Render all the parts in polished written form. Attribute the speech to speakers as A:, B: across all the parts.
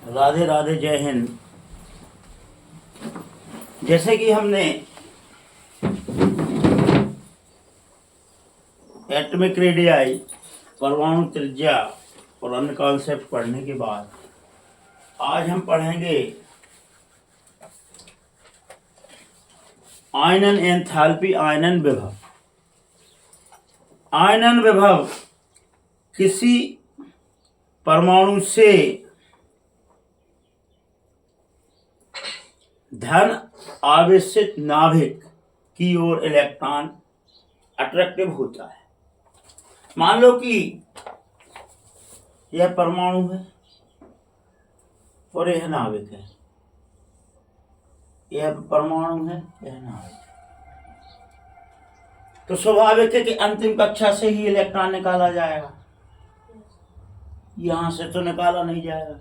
A: राधे राधे, जय हिंद। जैसे कि हमने एटॉमिक रेडियाई, परमाणु त्रिज्या और अन्य कॉन्सेप्ट पढ़ने के बाद आज हम पढ़ेंगे आयनन एंथैल्पी, आयनन विभव। आयनन विभव किसी परमाणु से धन आवेशित नाभिक की ओर इलेक्ट्रॉन अट्रैक्टिव होता है। मान लो कि यह परमाणु है और यह नाभिक है। यह परमाणु है, यह नाभिक है। तो स्वाभाविक है कि अंतिम कक्षा से ही इलेक्ट्रॉन निकाला जाएगा, यहां से तो निकाला नहीं जाएगा।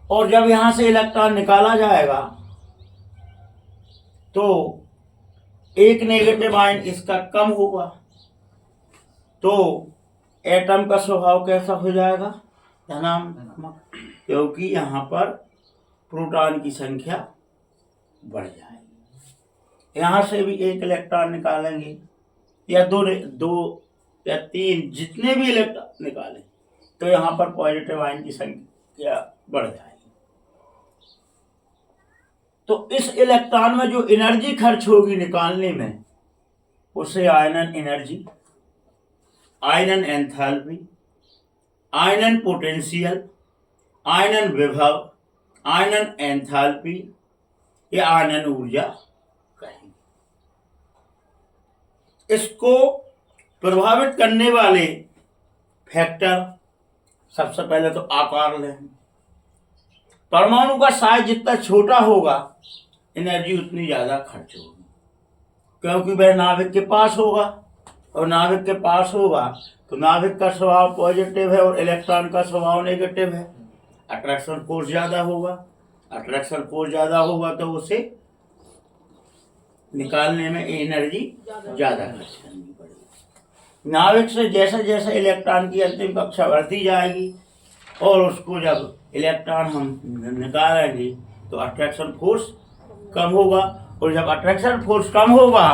A: और जब यहां से इलेक्ट्रॉन निकाला जाएगा तो एक नेगेटिव आयन इसका कम होगा, तो एटम का स्वभाव कैसा हो जाएगा? धनात्मक, क्योंकि यहां पर प्रोटॉन की संख्या बढ़ जाएगी। यहां से भी एक इलेक्ट्रॉन निकालेंगे या दो या तीन, जितने भी इलेक्ट्रॉन निकालें तो यहां पर पॉजिटिव आयन की संख्या बढ़ जाएगी। तो इस इलेक्ट्रॉन में जो एनर्जी खर्च होगी निकालने में, उसे आयनन एनर्जी, आयनन एंथैल्पी, आयनन पोटेंशियल, आयनन विभव, आयनन एंथैल्पी या आयनन ऊर्जा कहेंगे। इसको प्रभावित करने वाले फैक्टर, सबसे पहले तो आकार लें। परमाणु का साइज जितना छोटा होगा एनर्जी उतनी ज्यादा खर्च होगी, क्योंकि वह नाभिक के पास होगा, और नाभिक के पास होगा तो नाभिक का स्वभाव पॉजिटिव है और इलेक्ट्रॉन का स्वभाव नेगेटिव है। अट्रैक्शन फोर्स ज्यादा होगा, अट्रैक्शन फोर्स ज्यादा होगा तो उसे निकालने में एनर्जी ज्यादा खर्च करनी पड़ेगी। नाभिक से जैसे जैसे इलेक्ट्रॉन की अंतिम कक्षा बढ़ती जाएगी और उसको जब इलेक्ट्रॉन हम निकालेंगे तो अट्रैक्शन फोर्स कम होगा, और जब अट्रैक्शन फोर्स कम होगा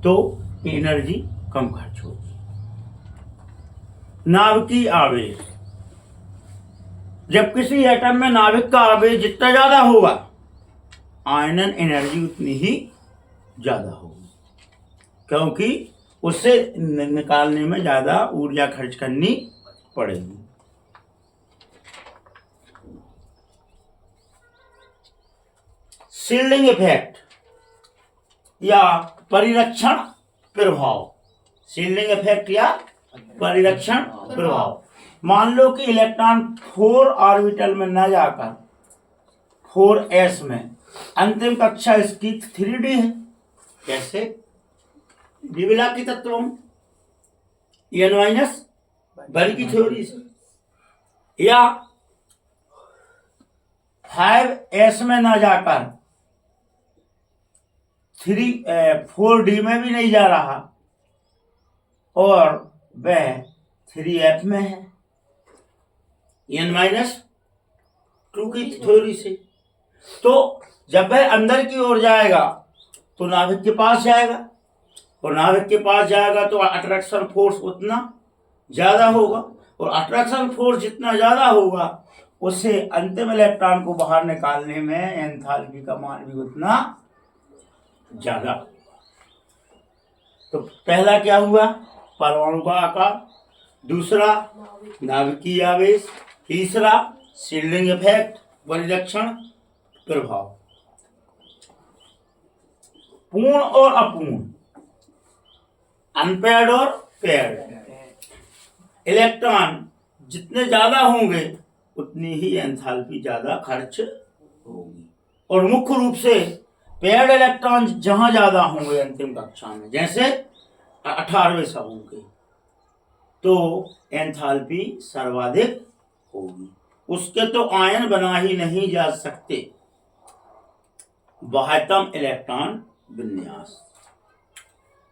A: तो एनर्जी कम खर्च होगी। नाभिकीय आवेश, जब किसी एटम में नाभिक का आवेश जितना ज्यादा होगा आयनन एनर्जी उतनी ही ज्यादा होगी, क्योंकि उससे निकालने में ज्यादा ऊर्जा खर्च करनी पड़ेगी। शील्डिंग इफेक्ट या परिरक्षण प्रभाव, शील्डिंग इफेक्ट या परिरक्षण प्रभाव। मान लो कि इलेक्ट्रॉन 4 ऑर्बिटल में न जाकर 4s में, अंतिम कक्षा इसकी 3d है। कैसे? डिविला की तत्व बरी की थ्योरी से, या 5s में ना जाकर 4d में भी नहीं जा रहा और वह 3f में है, n-2 की थ्योरी से। तो जब वह अंदर की ओर जाएगा तो नाभिक के पास जाएगा, और नाभिक के पास जाएगा तो अट्रैक्शन फोर्स उतना ज्यादा होगा, और अट्रैक्शन फोर्स जितना ज्यादा होगा उससे अंतिम इलेक्ट्रॉन को बाहर निकालने में एंथैल्पी का मान भी उतना ज्यादा होगा। तो पहला क्या हुआ? परमाणु का आकार, दूसरा नाभिकीय आवेश, तीसरा शील्डिंग इफेक्ट, परिरक्षण प्रभाव। पूर्ण और अपूर्ण, अनपेयर्ड और पेयर्ड इलेक्ट्रॉन जितने ज्यादा होंगे उतनी ही एंथैल्पी ज्यादा खर्च होगी। और मुख्य रूप से पेयर्ड इलेक्ट्रॉन जहां ज्यादा होंगे अंतिम कक्षा में, जैसे 18वें समूह के, तो एंथैल्पी सर्वाधिक होगी। उसके तो आयन बना ही नहीं जा सकते। बाह्यतम इलेक्ट्रॉन विन्यास,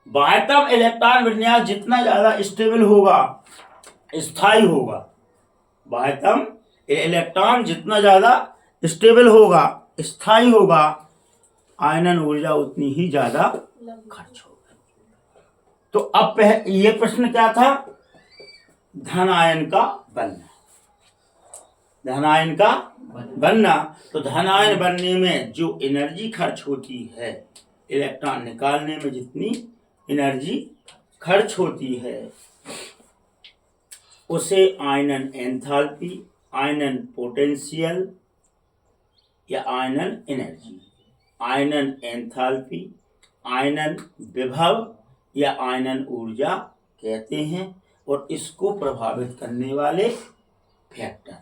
A: बाह्यतम इलेक्ट्रॉन विन्यास जितना ज्यादा स्टेबल होगा, स्थायी होगा, बाह्यतम इलेक्ट्रॉन जितना ज्यादा स्टेबल होगा, स्थायी होगा, आयनन ऊर्जा उतनी ही ज्यादा खर्च होगी। तो अब ये प्रश्न क्या था? धन आयन का बनना, धन आयन का बनना। तो धन आयन बनने में जो एनर्जी खर्च होती है, इलेक्ट्रॉन निकालने में जितनी एनर्जी खर्च होती है, उसे आयनन एंथैल्पी, आयनन पोटेंशियल या आयनन एनर्जी, आयनन एंथैल्पी, आयनन विभव या आयनन ऊर्जा कहते हैं। और इसको प्रभावित करने वाले फैक्टर।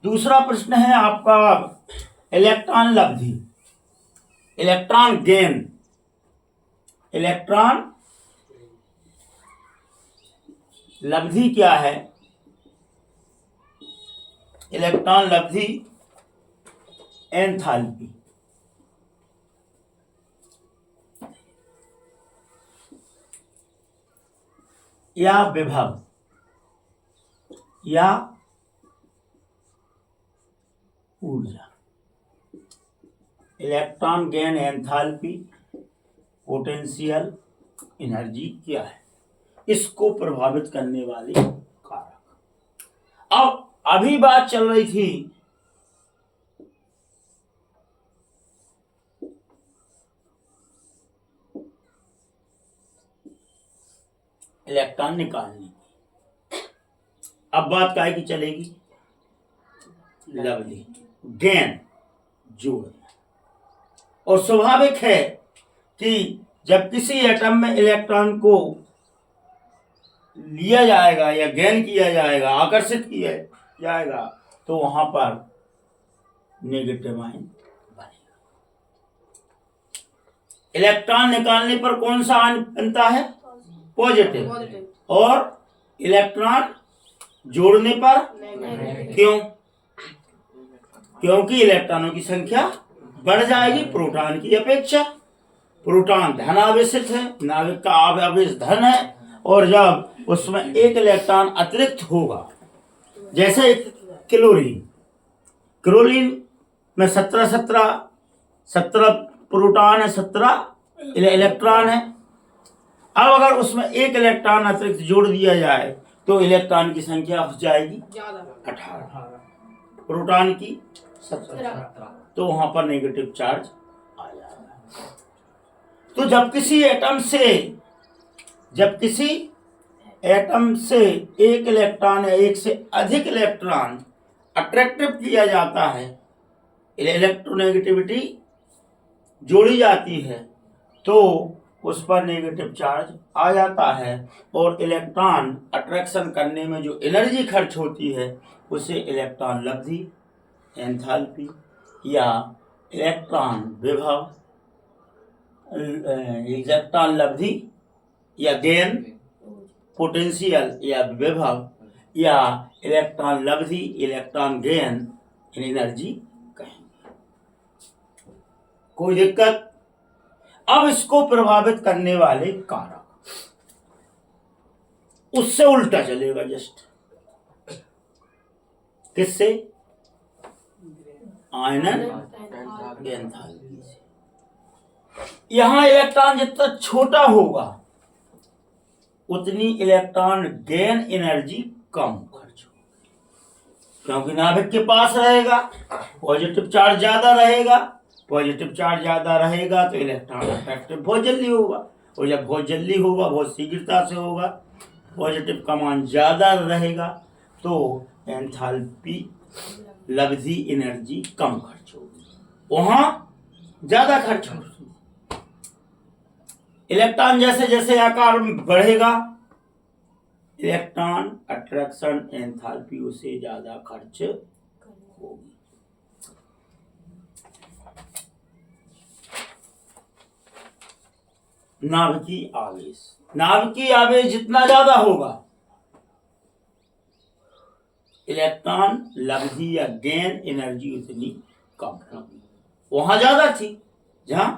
A: दूसरा प्रश्न है आपका इलेक्ट्रॉन लब्धि, इलेक्ट्रॉन गेन, इलेक्ट्रॉन लब्धि क्या है? इलेक्ट्रॉन लब्धि एंथैल्पी, या विभव या ऊर्जा। Electron gain, enthalpy, potential, energy क्या है? इसको प्रभावित करने वाले कारक। अब अभी बात चल रही थी इलेक्ट्रॉन निकालने की, अब बात काय की चलेगी? लब्धि, गेन, जोड़ना। और स्वाभाविक है कि जब किसी एटम में इलेक्ट्रॉन को लिया जाएगा या गेन किया जाएगा, आकर्षित किया जाएगा, तो वहां पर नेगेटिव आयन बनेगा। इलेक्ट्रॉन निकालने पर कौन सा आयन बनता है? पॉजिटिव। और इलेक्ट्रॉन जोड़ने पर क्यों? क्योंकि इलेक्ट्रॉनों की संख्या बढ़ जाएगी प्रोटॉन की अपेक्षा। प्रोटॉन धन आवेशित है, नाभिक का आवेश धन है, और जब उसमें एक इलेक्ट्रॉन अतिरिक्त होगा, जैसे क्लोरीन, क्लोरीन में 17 प्रोटॉन है, 17 इलेक्ट्रॉन है। अब अगर उसमें एक इलेक्ट्रॉन अतिरिक्त जोड़ दिया जाए तो इलेक्ट्रॉन की संख्या हो जाएगी 18, प्रोटॉन की 17, तो वहां पर नेगेटिव चार्ज आ जाएगा। तो जब किसी एटम से एक इलेक्ट्रॉन या एक से अधिक इलेक्ट्रॉन अट्रैक्टिव किया जाता है, इलेक्ट्रोनेगेटिविटी जोड़ी जाती है, तो उस पर नेगेटिव चार्ज आ जाता है। और इलेक्ट्रॉन अट्रैक्शन करने में जो एनर्जी खर्च होती है, उसे इलेक्ट्रॉन लब्धि, एंथैल्पी या इलेक्ट्रॉन विभव, इलेक्ट्रॉन लब्धि या गेन, पोटेंशियल या विभव, या इलेक्ट्रॉन लब्धि, इलेक्ट्रॉन गेन, एनर्जी कहेंगे। कोई दिक्कत? अब इसको प्रभावित करने वाले कारक, उससे उल्टा चलेगा जस्ट। किससे? आयनन एंथैल्पी से। यहां इलेक्ट्रॉन जितना छोटा होगा उतनी इलेक्ट्रॉन गेन एनर्जी कम खर्च होगी, क्योंकि नाभिक के पास रहेगा, पॉजिटिव चार्ज ज्यादा रहेगा। पॉजिटिव चार्ज ज्यादा रहेगा तो इलेक्ट्रॉन अट्रैक्टिव बहुत जल्दी होगा, और जब बहुत जल्दी होगा, बहुत शीघ्रता से होगा, पॉजिटिव का मान ज्यादा रहेगा, तो एंथैल्पी लब्धि एनर्जी कम खर्च होगी, वहां ज्यादा खर्च होगी। इलेक्ट्रॉन जैसे जैसे आकार में बढ़ेगा, इलेक्ट्रॉन अट्रैक्शन एंथैल्पी उसे ज्यादा खर्च होगी। नाभिकीय आवेश, नाभिकीय आवेश जितना ज्यादा होगा, इलेक्ट्रॉन लब्धि या गेन एनर्जी उतनी कम होगी। वहां ज्यादा थी, जहां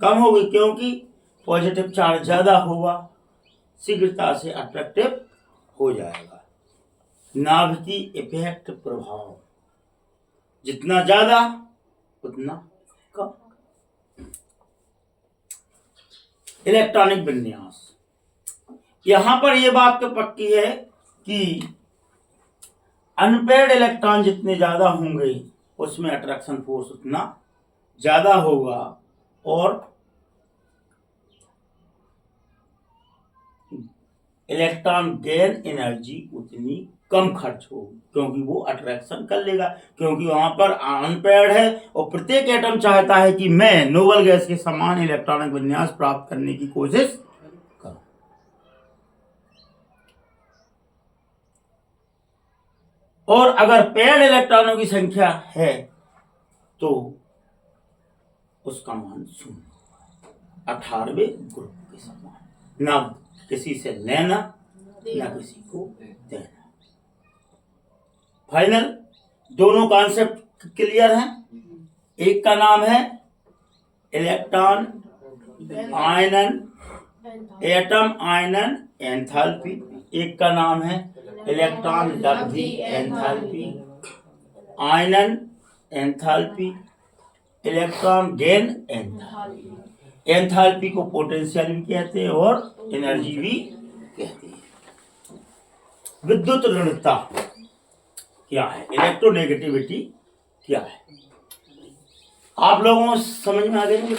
A: कम होगी, क्योंकि पॉजिटिव चार्ज ज्यादा होगा, शीघ्रता से अट्रैक्टिव हो जाएगा। नाभिकी इफेक्ट प्रभाव, जितना ज्यादा उतना कम। इलेक्ट्रॉनिक विन्यास, यहां पर यह बात तो पक्की है कि अनपेयर्ड इलेक्ट्रॉन जितने ज्यादा होंगे उसमें अट्रैक्शन फोर्स उतना ज्यादा होगा और इलेक्ट्रॉन गेन एनर्जी उतनी कम खर्च होगी, क्योंकि वो अट्रैक्शन कर लेगा, क्योंकि वहां पर अनपेयर्ड है और प्रत्येक एटम चाहता है कि मैं नोबल गैस के समान इलेक्ट्रॉनिक विन्यास प्राप्त करने की कोशिश करूं। और अगर पेयर्ड इलेक्ट्रॉनों की संख्या है तो उसका मान 0, 18वें ग्रुप के समान, ना किसी से लेना ना किसी को देना। फाइनल दोनों कॉन्सेप्ट क्लियर हैं। एक का नाम है इलेक्ट्रॉन आयनन, एटम आयनन एंथैल्पी, एक का नाम है इलेक्ट्रॉन लब्धि एंथैल्पी, आयनन enthalpy, electron gain enthalpy. Enthalpy को पोटेंशियल भी कहते हैं और एनर्जी भी कहते हैं। विद्युत ऋणता क्या है, इलेक्ट्रोनेगेटिविटी क्या है, आप लोगों को समझ में आ गई?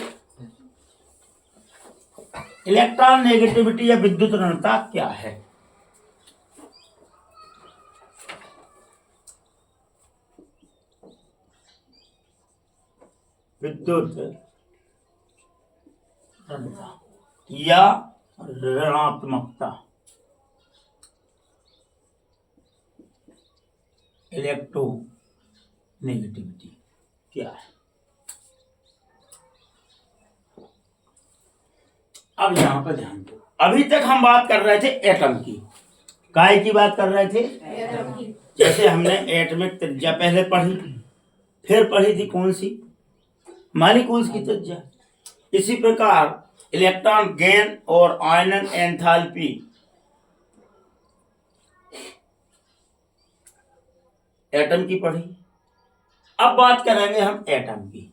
A: इलेक्ट्रॉन नेगेटिविटी या विद्युत ऋणता क्या है? विद्युत ऋणता या ऋणात्मकता, इलेक्ट्रो नेगेटिविटी क्या है? अब यहां पर ध्यान दो, अभी तक हम बात कर रहे थे एटम की, काय की बात कर रहे थे? एटम की। जैसे हमने एटमिक त्रिज्या पहले पढ़ी, फिर पढ़ी थी कौन सी? मालिक्यूल्स की त्रिज्या। इसी प्रकार इलेक्ट्रॉन गेन और आयनन एंथैल्पी एटम की पढ़ी। अब बात करेंगे हम एटम की।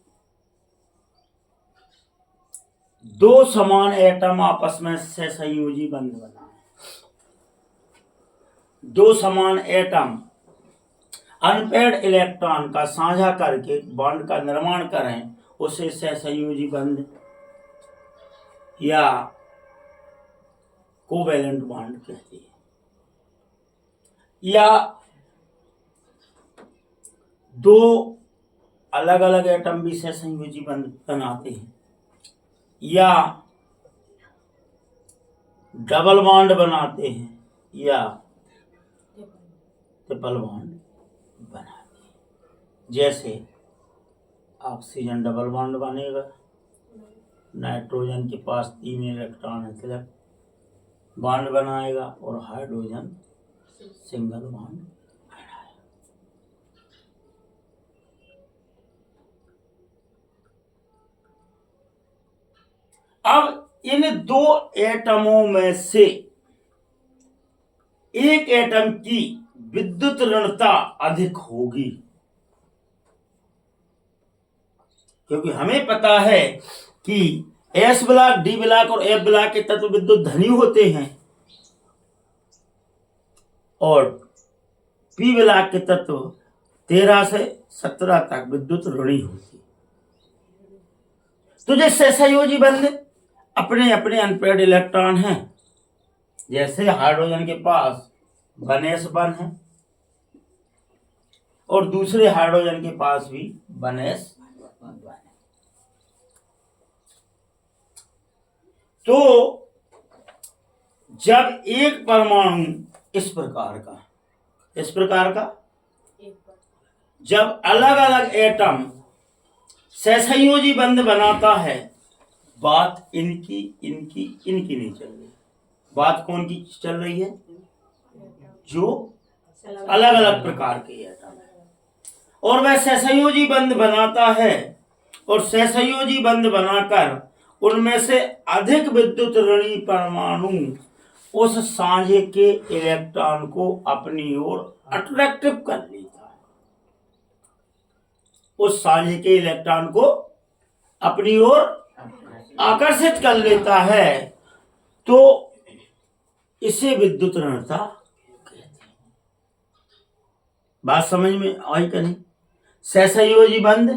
A: दो समान एटम आपस में सहसंयोजी बंध बनाए, दो समान एटम अनपेयर्ड इलेक्ट्रॉन का साझा करके बॉन्ड का निर्माण करें, उसे सहसंयोजी बंध या कोवैलेंट बॉन्ड कहते हैं। या दो अलग अलग एटम भी सहसंयोजी बंध बनाते हैं, या डबल बॉन्ड बनाते हैं, या ट्रिपल बॉन्ड बनाते हैं। जैसे ऑक्सीजन डबल बॉन्ड बनेगा, नाइट्रोजन के पास 3 इलेक्ट्रॉन है, सिलेक्ट बॉन्ड बनाएगा, और हाइड्रोजन सिंगल बॉन्ड बनाएगा। अब इन दो एटमों में से एक एटम की विद्युत ऋणता अधिक होगी, क्योंकि हमें पता है कि एस ब्लॉक, डी ब्लॉक और एफ ब्लॉक के तत्व विद्युत धनी होते हैं और पी ब्लॉक के तत्व 13 से 17 तक विद्युत ऋणी होते हैं। तो जैसे सहसंयोजी बंध अपने अपने अनपेयर्ड इलेक्ट्रॉन हैं, जैसे हाइड्रोजन के पास 1s बंध है और दूसरे हाइड्रोजन के पास भी 1s बंध है। तो जब एक परमाणु इस प्रकार का जब अलग अलग एटम सहसंयोजी बंध बनाता है, बात इनकी नहीं चल रही। बात कौन की चल रही है? जो अलग अलग प्रकार के एटम है, और वह सहसंयोजी बंध बनाता है, और सहसंयोजी बंध बनाकर उनमें से अधिक विद्युत ऋणी परमाणु उस साझे के इलेक्ट्रॉन को अपनी ओर अट्रैक्टिव कर लेता है, उस साझे के इलेक्ट्रॉन को अपनी ओर आकर्षित कर लेता है, तो इसे विद्युत ऋणता कहते हैं। बात समझ में आई कि नहीं? सहसंयोजी बंध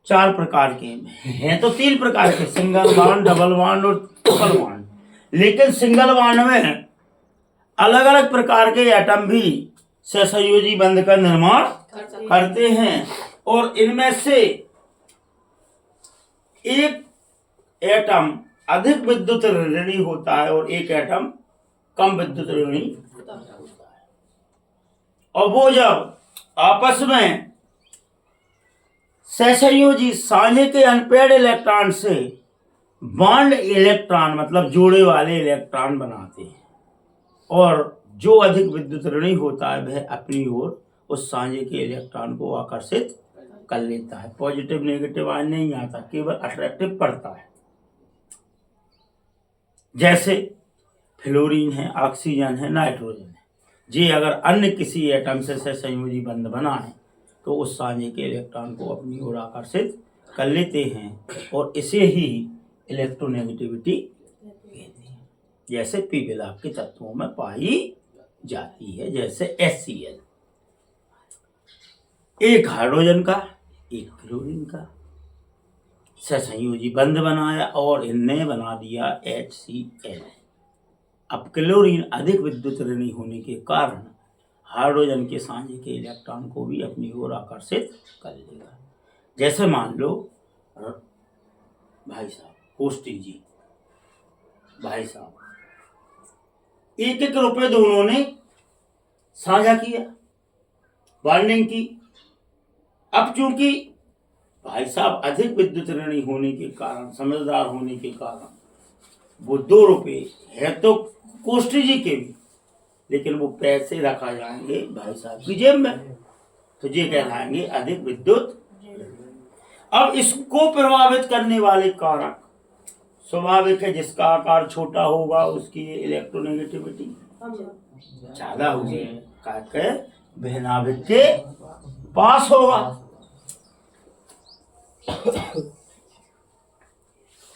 A: 4 प्रकार के हैं, तो 3 प्रकार के, सिंगल बॉन्ड, डबल बॉन्ड और ट्रिपल बॉन्ड। लेकिन सिंगल बॉन्ड में अलग अलग प्रकार के एटम भी सहसंयोजी बंध का निर्माण करते हैं, और इनमें से एक एटम अधिक विद्युत ऋणी होता है और एक एटम कम विद्युत ऋणी होता है। और वो जब आपस में सहसंयोजी साझे के अनपेयर्ड इलेक्ट्रॉन से बॉन्ड इलेक्ट्रॉन मतलब जोड़े वाले इलेक्ट्रॉन बनाते हैं, और जो अधिक विद्युत ऋणी होता है वह अपनी ओर उस साझे के इलेक्ट्रॉन को आकर्षित कर लेता है। पॉजिटिव नेगेटिव आयन नहीं आता, केवल अट्रैक्टिव पड़ता है। जैसे फ्लोरीन है, ऑक्सीजन है, नाइट्रोजन है, ये अगर अन्य किसी एटम से सहसंयोजी बंध बना है तो उस साझे के इलेक्ट्रॉन को अपनी ओर आकर्षित कर लेते हैं, और इसे ही इलेक्ट्रोनेगेटिविटी कहते हैं। जैसे पी विलायक के तत्वों में पाई जाती है, जैसे HCl, एक हाइड्रोजन का एक क्लोरीन का सहसंयोजी बंध बनाया और इनने बना दिया HCl। अब क्लोरीन अधिक विद्युत ऋणी होने के कारण हाइड्रोजन के साझे के इलेक्ट्रॉन को भी अपनी ओर आकर्षित कर लेगा। जैसे मान लो भाई साहब कोष्टी जी, भाई साहब 1-1 रुपए दोनों ने साझा किया, बॉन्डिंग की। अब चूंकि भाई साहब अधिक विद्युत ऋणी होने के कारण, समझदार होने के कारण वो 2 रुपए है तो कोष्टी जी के भी, लेकिन वो पैसे रखा जाएंगे भाई साहब की जेब में, तो ये कहलाएंगे अधिक विद्युत। अब इसको प्रभावित करने वाले कारक स्वाभाविक है, जिसका आकार छोटा होगा उसकी इलेक्ट्रोनेगेटिविटी ज्यादा होगी, क्या वह नाभिक के पास होगा।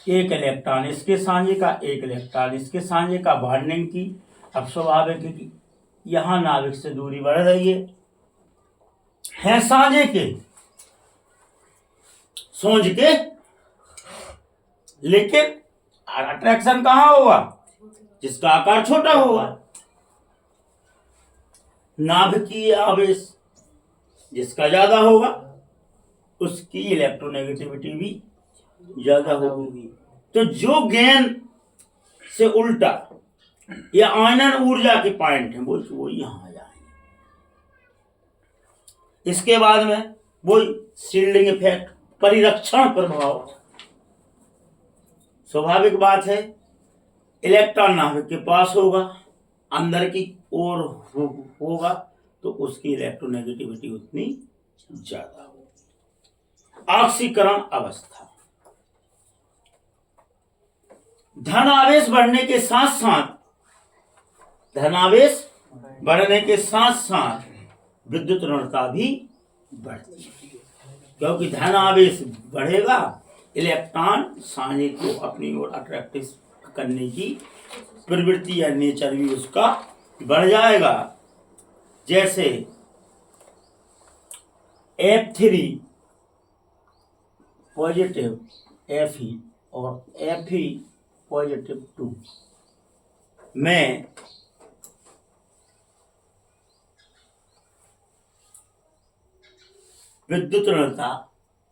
A: एक इलेक्ट्रॉन इसके साझे का, एक इलेक्ट्रॉन इसके साझे का बॉन्डिंग की। अब स्वाभाविक है कि यहां नाभिक से दूरी बढ़ रही है साझे के सोच के, लेकिन अट्रैक्शन कहां होगा? जिसका आकार छोटा होगा। नाभिकीय आवेश जिसका ज्यादा होगा उसकी इलेक्ट्रोनेगेटिविटी भी ज्यादा होगी। तो जो गेन से उल्टा या आयनन ऊर्जा के पॉइंट है वो यहां आ जाएंगे। इसके बाद में वो शील्डिंग इफेक्ट, परिरक्षण प्रभाव। स्वाभाविक बात है, इलेक्ट्रॉन नाभिक के पास होगा, अंदर की ओर होगा, तो उसकी इलेक्ट्रोनेगेटिविटी उतनी ज्यादा होगी। ऑक्सीकरण अवस्था, धन आवेश बढ़ने के साथ साथ, धनावेश बढ़ने के साथ साथ विद्युत ऋणता भी बढ़ती है, क्योंकि धन आवेश बढ़ेगा, इलेक्ट्रॉन साझे को अपनी ओर अट्रैक्टिव करने की प्रवृत्ति या नेचर भी उसका बढ़ जाएगा। जैसे F3 पॉजिटिव Fe और Fe पॉजिटिव 2 में विद्युत ऋणता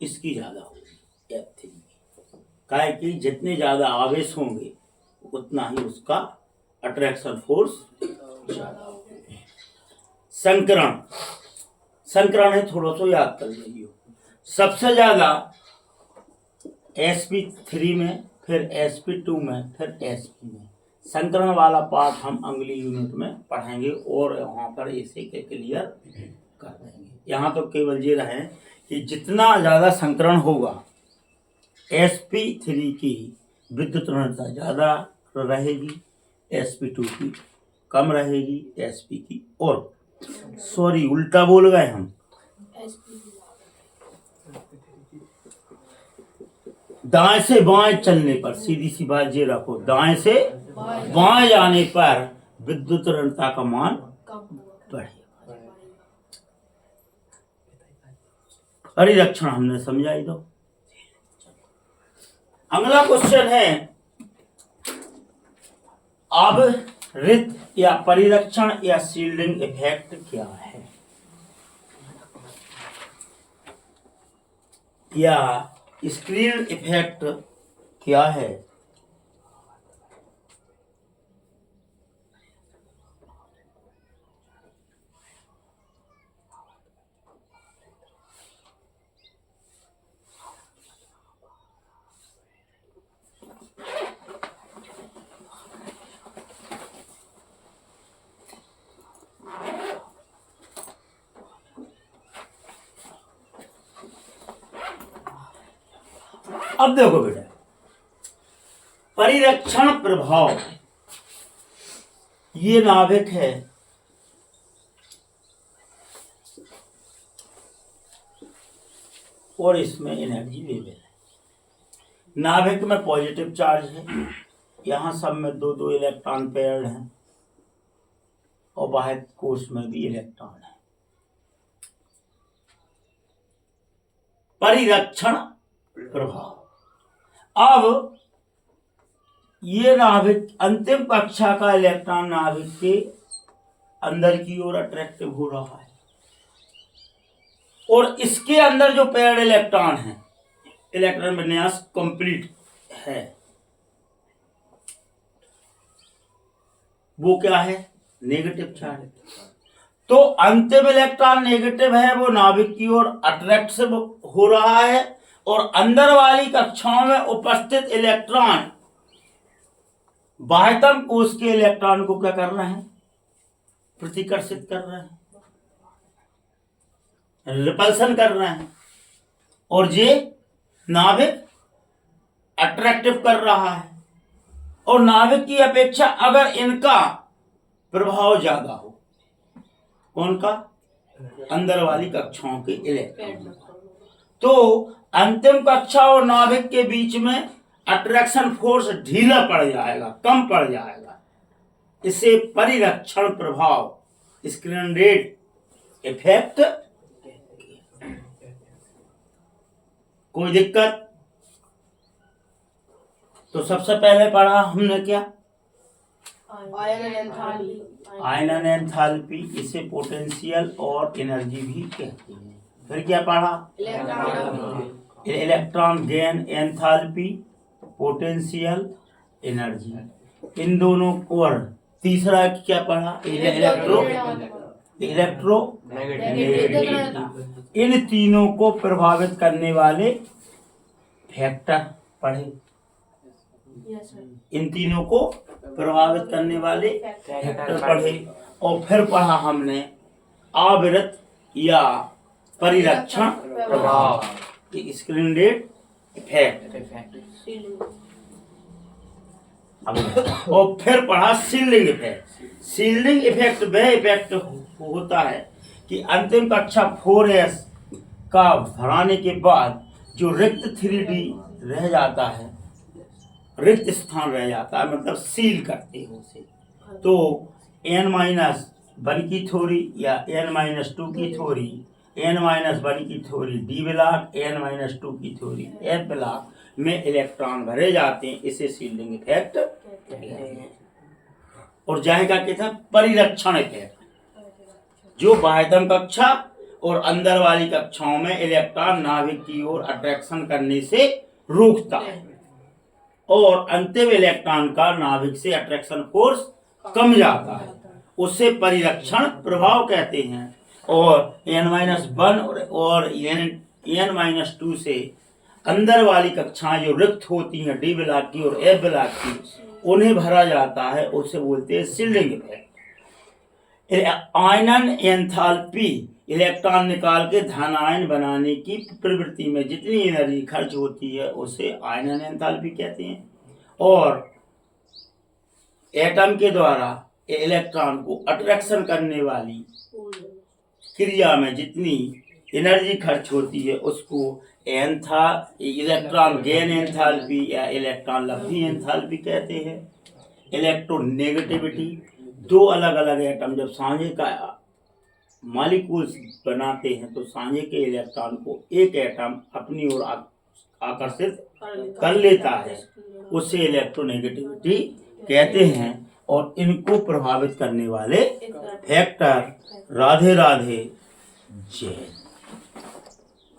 A: इसकी ज्यादा होगी F3 की, काहे कि जितने ज्यादा आवेश होंगे उतना ही उसका अट्रैक्शन फोर्स ज्यादा होगा। संकरण, संकरण है, थोड़ा सा याद कर लीजिए। सबसे ज्यादा sp3 में, फिर sp2 में, फिर sp में। संकरण वाला पार्ट हम अगली यूनिट में पढ़ेंगे और वहां पर इसे क्लियर कर देंगे। यहाँ तो केवल ये रहे कि जितना ज्यादा संकरण होगा sp3 की विद्युत ऋणता ज्यादा रहेगी, sp2 की कम रहेगी sp की, और सॉरी उल्टा बोल गए हम, दाएं से बाएं चलने पर, सीधी सी बात ये रखो, दाएं से बाएं जाने पर विद्युत ऋणता का मान बढ़ेगा। परिरक्षण हमने समझाई दो। अगला क्वेश्चन है, आवृत या परिरक्षण या शील्डिंग इफेक्ट क्या है, या स्क्रीन इफेक्ट क्या है। अब देखो बेटा, परिरक्षण प्रभाव, ये नाभिक है, और इसमें एनर्जी लेवल है। नाभिक में पॉजिटिव चार्ज है, यहां सब में दो दो इलेक्ट्रॉन पेयर्ड हैं, और बाह्य कोश में भी इलेक्ट्रॉन है। परिरक्षण प्रभाव, अब ये नाभिक अंतिम कक्षा का इलेक्ट्रॉन नाभिक के अंदर की ओर अट्रैक्टिव हो रहा है, और इसके अंदर जो पेयर्ड इलेक्ट्रॉन है, इलेक्ट्रॉन विन्यास कंप्लीट है, वो क्या है, नेगेटिव चार्ज। तो अंतिम इलेक्ट्रॉन नेगेटिव है, वो नाभिक की ओर अट्रैक्टिव हो रहा है, और अंदर वाली कक्षाओं में उपस्थित इलेक्ट्रॉन बाह्यतम कोश के इलेक्ट्रॉन को क्या कर रहे हैं, प्रतिकर्षित कर रहे हैं, रिपल्सन कर रहे हैं, और ये नाभिक अट्रैक्टिव कर रहा है। और नाभिक की अपेक्षा अगर इनका प्रभाव ज्यादा हो, कौन का, अंदर वाली कक्षाओं के इलेक्ट्रॉन, तो अंतिम कक्षा और नाभिक के बीच में अट्रैक्शन फोर्स ढीला पड़ जाएगा, कम पड़ जाएगा। इसे परिरक्षण प्रभाव, स्क्रीन रेट इफेक्ट। कोई दिक्कत? तो सबसे पहले पढ़ा हमने क्या, आयनन एंथैल्पी, इसे पोटेंशियल और एनर्जी भी कहते हैं। फिर क्या पढ़ा, electron gain enthalpy, potential, energy, इन दोनों को। और तीसरा क्या पढ़ा, इलेक्ट्रोनेगेटिविटी। इन तीनों को प्रभावित करने वाले फैक्टर पढ़े, इन तीनों को प्रभावित करने वाले फैक्टर पढ़े। और फिर पढ़ा हमने आवृत या परिरक्षण प्रभाव, स्क्रीन रेट इफेक्ट, और फिर पढ़ा शील्डिंग इफेक्ट। शील्डिंग इफेक्ट वह इफेक्ट होता है कि अंतिम कक्षा 4s का भराने के बाद जो रिक्त 3d रह जाता है, रिक्त स्थान रह जाता है, मतलब सील करते हो उसे, तो n-1 की थ्योरी या n-2 की थ्योरी, n-1 की थ्योरी डी ब्लॉक, n-2 की थ्योरी एफ ब्लॉक में इलेक्ट्रॉन भरे जाते हैं। इसे शील्डिंग इफेक्ट कहते हैं। और जाएगा क्या था, परिरक्षण इफेक्ट, जो बाह्यतम कक्षा और अंदर वाली कक्षाओं में इलेक्ट्रॉन नाभिक की ओर अट्रैक्शन करने से रोकता है, और अंतिम इलेक्ट्रॉन का नाभिक से अट्रैक्शन फोर्स कम जाता है, उसे परिरक्षण प्रभाव कहते हैं। और n-1 और n-2 से अंदर वाली कक्षाएं जो रिक्त होती हैं, डी ब्लॉक की और एफ ब्लॉक की, उन्हें भरा जाता है, उसे बोलते हैं शील्डिंग इफेक्ट। आयनन एंथैल्पी, इलेक्ट्रॉन निकाल के धन आयन बनाने की प्रवृत्ति में जितनी एनर्जी खर्च होती है, उसे आयनन एंथैल्पी कहते हैं। और एटम के द्वारा इलेक्ट्रॉन को अट्रैक्शन करने वाली क्रिया में जितनी एनर्जी खर्च होती है उसको इलेक्ट्रॉन गेन एंथैल्पी या इलेक्ट्रॉन लब्धि एंथैल्पी कहते हैं। इलेक्ट्रोनेगेटिविटी, दो अलग अलग एटम जब साझे का मॉलिक्यूल्स बनाते हैं तो साझे के इलेक्ट्रॉन को एक एटम अपनी ओर आकर्षित कर लेता है, उसे इलेक्ट्रोनेगेटिविटी कहते हैं। और इनको प्रभावित करने वाले फैक्टर। राधे राधे, जय।